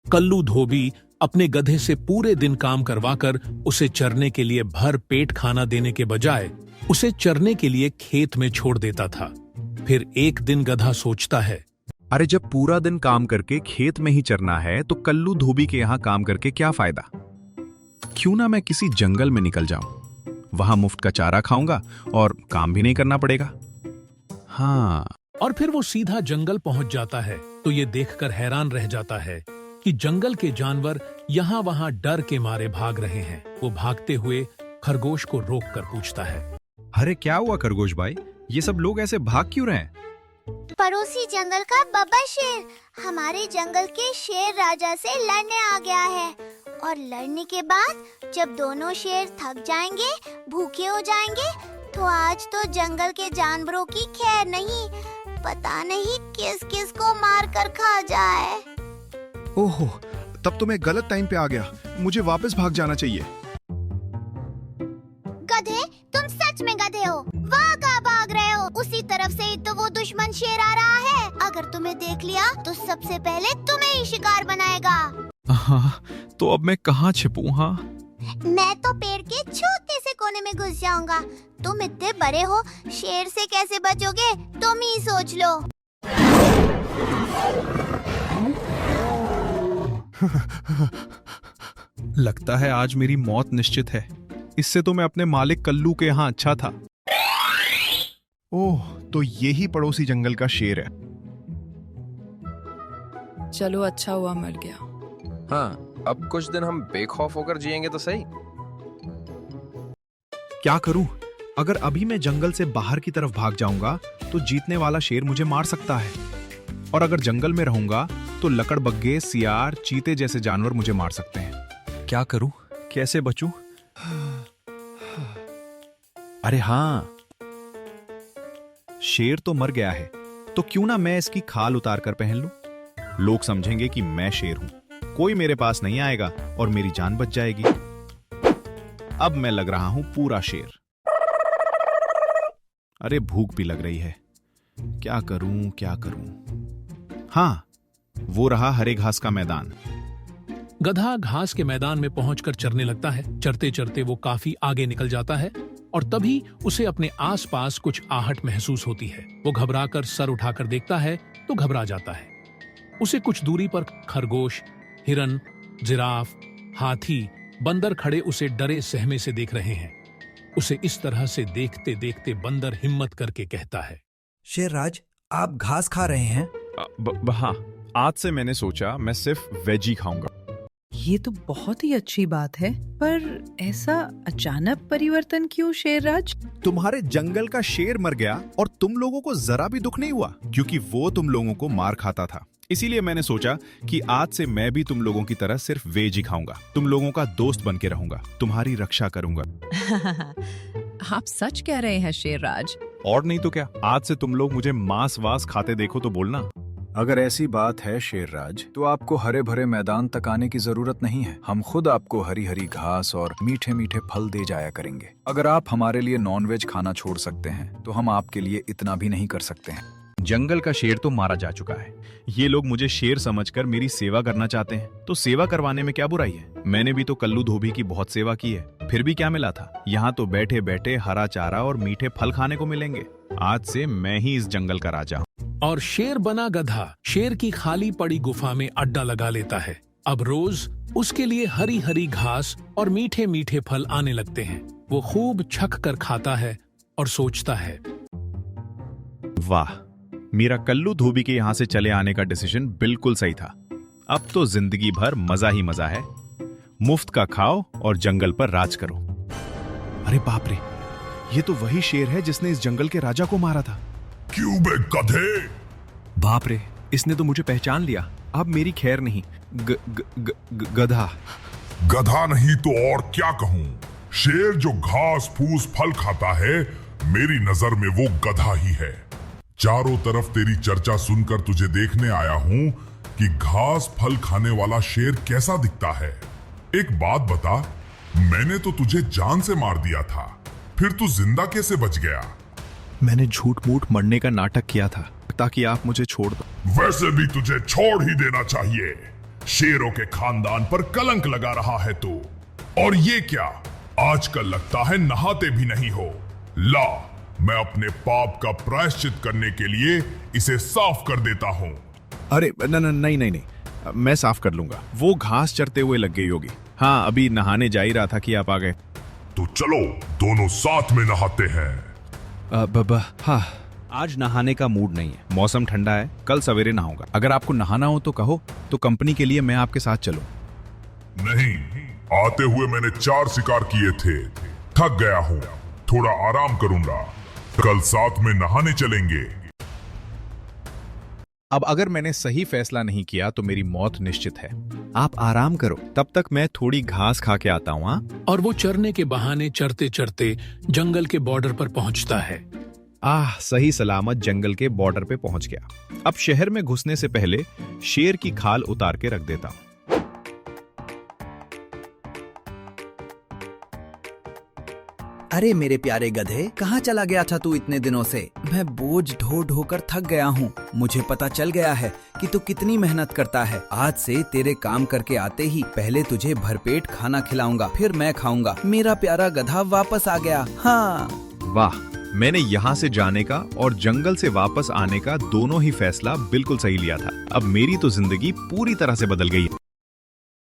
कल्लू धोबी अपने गधे से पूरे दिन काम करवाकर उसे चरने के लिए भर पेट खाना देने के बजाय उसे चरने के लिए खेत में छोड़ देता था। फिर एक दिन गधा सोचता है, अरे जब पूरा दिन काम करके खेत में ही चरना है तो कल्लू धोबी के यहाँ काम करके क्या फायदा। क्यों ना मैं किसी जंगल में निकल जाऊं, वहां मुफ्त का चारा खाऊंगा और काम भी नहीं करना पड़ेगा। हाँ। और फिर वो सीधा जंगल पहुंच जाता है तो ये देखकर हैरान रह जाता है कि जंगल के जानवर यहाँ वहां डर के मारे भाग रहे हैं। वो भागते हुए खरगोश को रोककर पूछता है, अरे क्या हुआ खरगोश भाई, ये सब लोग ऐसे भाग क्यों रहे हैं? पड़ोसी जंगल का बब्बर शेर हमारे जंगल के शेर राजा से लड़ने आ गया है और लड़ने के बाद जब दोनों शेर थक जाएंगे, भूखे हो जाएंगे, तो आज तो जंगल के जानवरों की खैर नहीं। पता नहीं किस किस को मार कर खा जाए। ओहो, तब तो मैं गलत टाइम पे आ गया, मुझे वापस भाग जाना चाहिए। गधे, तुम सच में गधे हो। वहाँ कहाँ भाग रहे हो? उसी तरफ से ही तो वो दुश्मन शेर आ रहा है। अगर तुम्हें देख लिया तो सबसे पहले तुम्हें ही शिकार बनाएगा। हाँ, तो अब मैं कहाँ छिपूं? हाँ, मैं तो पेड़ के छोटे से कोने में घुस जाऊंगा। तुम इतने बड़े हो, शेर से कैसे बचोगे? तुम ही सोच लो। लगता है आज मेरी मौत निश्चित है। इससे तो मैं अपने मालिक कल्लू के यहाँ अच्छा था। ओह, तो यही पड़ोसी जंगल का शेर है। चलो अच्छा हुआ मिल गया। हाँ, अब कुछ दिन हम बेखौफ होकर जिएंगे तो सही। क्या करूं? अगर अभी मैं जंगल से बाहर की तरफ भाग जाऊंगा तो जीतने वाला शेर मुझे मार सकता है, और अगर जंगल में रहूंगा तो लकड़बग्गे, सियार, चीते जैसे जानवर मुझे मार सकते हैं। क्या करूं? कैसे बचूं? अरे हाँ, शेर तो मर गया है, तो क्यों ना मैं इसकी खाल उतार कर पहन लूं? लोग समझेंगे कि मैं शेर हूं, कोई मेरे पास नहीं आएगा और मेरी जान बच जाएगी। अब मैं लग रहा हूं पूरा शेर। अरे भूख भी लग रही है, क्या करूं क्या करूं? हाँ, वो रहा हरे घास का मैदान। गधा घास के मैदान में पहुंचकर चरने लगता है। चरते चरते वो काफी आगे निकल जाता है और तभी उसे अपने आसपास कुछ आहट महसूस होती है। वो घबराकर सर उठाकर देखता है तो घबरा जाता है। उसे कुछ दूरी पर खरगोश, हिरन, जिराफ, हाथी, बंदर खड़े उसे डरे सहमे से देख रहे हैं। उसे इस तरह से देखते देखते बंदर हिम्मत करके कहता है, शेरराज, आप घास खा रहे हैं? हाँ, आज से मैंने सोचा मैं सिर्फ वेज ही खाऊंगा। ये तो बहुत ही अच्छी बात है, पर ऐसा अचानक परिवर्तन क्यों शेरराज? तुम्हारे जंगल का शेर मर गया और तुम लोगों को जरा भी दुख नहीं हुआ, क्योंकि वो तुम लोगों को मार खाता था। इसीलिए मैंने सोचा कि आज से मैं भी तुम लोगों की तरह सिर्फ वेज ही खाऊंगा, तुम लोगों का दोस्त बन के रहूंगा, तुम्हारी रक्षा करूंगा। आप सच कह रहे हैं शेरराज? और नहीं तो क्या, आज से तुम लोग मुझे मांस वास खाते देखो तो बोलना। अगर ऐसी बात है शेरराज, तो आपको हरे भरे मैदान तक आने की जरूरत नहीं है। हम खुद आपको हरी हरी घास और मीठे मीठे फल दे जाया करेंगे। अगर आप हमारे लिए नॉनवेज खाना छोड़ सकते हैं तो हम आपके लिए इतना भी नहीं कर सकते हैं। जंगल का शेर तो मारा जा चुका है, ये लोग मुझे शेर समझकर मेरी सेवा करना चाहते हैं, तो सेवा करवाने में क्या बुराई है? मैंने भी तो कल्लू धोबी की बहुत सेवा की है, फिर भी क्या मिला था? यहाँ तो बैठे बैठे हरा चारा और मीठे फल खाने को मिलेंगे। आज से मैं ही इस जंगल का राजा हूँ। और शेर बना गधा शेर की खाली पड़ी गुफा में अड्डा लगा लेता है। अब रोज उसके लिए हरी हरी घास और मीठे मीठे फल आने लगते हैं। वो खूब छक कर खाता है और सोचता है, वाह, मेरा कल्लू धोबी के यहाँ से चले आने का डिसीजन बिल्कुल सही था। अब तो जिंदगी भर मजा ही मजा है। मुफ्त का खाओ और जंगल पर राज करो। अरे बाप रे, ये तो वही शेर है जिसने इस जंगल के राजा को मारा था। क्यों बे गधे? बाप रे, इसने तो मुझे पहचान लिया। अब मेरी खैर नहीं। गधा। गधा नहीं तो और क्या कहूं? शेर जो घास फूस फल खाता है, मेरी नजर में वो गधा ही है। चारों तरफ तेरी चर्चा सुनकर तुझे देखने आया हूं कि घास फल खाने वाला शेर कैसा दिखता है। एक बात बता, मैंने तो तुझे जान से मार दिया था, फिर तू जिंदा कैसे बच गया? मैंने झूठ मूठ मरने का नाटक किया था ताकि आप मुझे छोड़ दो। वैसे भी तुझे छोड़ ही देना चाहिए। शेरों के खानदान पर कलंक लगा रहा है तू। और ये क्या, आजकल लगता है नहाते भी नहीं हो। ला, मैं अपने पाप का प्रायश्चित करने के लिए इसे साफ कर देता हूँ। अरे नहीं, मैं साफ कर लूंगा। वो घास चरते हुए लग गई होगी। हाँ, अभी नहाने जा ही रहा था कि आप आ गए। तो चलो दोनों साथ में नहाते हैं। हाँ, आज नहाने का मूड नहीं है। मौसम ठंडा है, कल सवेरे नहाऊंगा। अगर आपको नहाना हो तो कहो, तो कंपनी के लिए मैं आपके साथ चलूं। नहीं, आते हुए मैंने 4 शिकार किए थे, थक गया हूँ, थोड़ा आराम करूंगा। कल साथ में नहाने चलेंगे। अब अगर मैंने सही फैसला नहीं किया तो मेरी मौत निश्चित है। आप आराम करो, तब तक मैं थोड़ी घास खा के आता हूँ। हाँ? और वो चरने के बहाने चरते चरते जंगल के बॉर्डर पर पहुंचता है। सही सलामत जंगल के बॉर्डर पे पहुंच गया। अब शहर में घुसने से पहले शेर की खाल उतार के रख देता हूं। अरे मेरे प्यारे गधे, कहाँ चला गया था तू इतने दिनों से? मैं बोझ ढो ढो कर थक गया हूँ। मुझे पता चल गया है कि तू कितनी मेहनत करता है। आज से तेरे काम करके आते ही पहले तुझे भरपेट खाना खिलाऊंगा, फिर मैं खाऊंगा। मेरा प्यारा गधा वापस आ गया। हाँ, वाह, मैंने यहाँ से जाने का और जंगल से वापस आने का दोनों ही फैसला बिल्कुल सही लिया था। अब मेरी तो जिंदगी पूरी तरह से बदल गई है।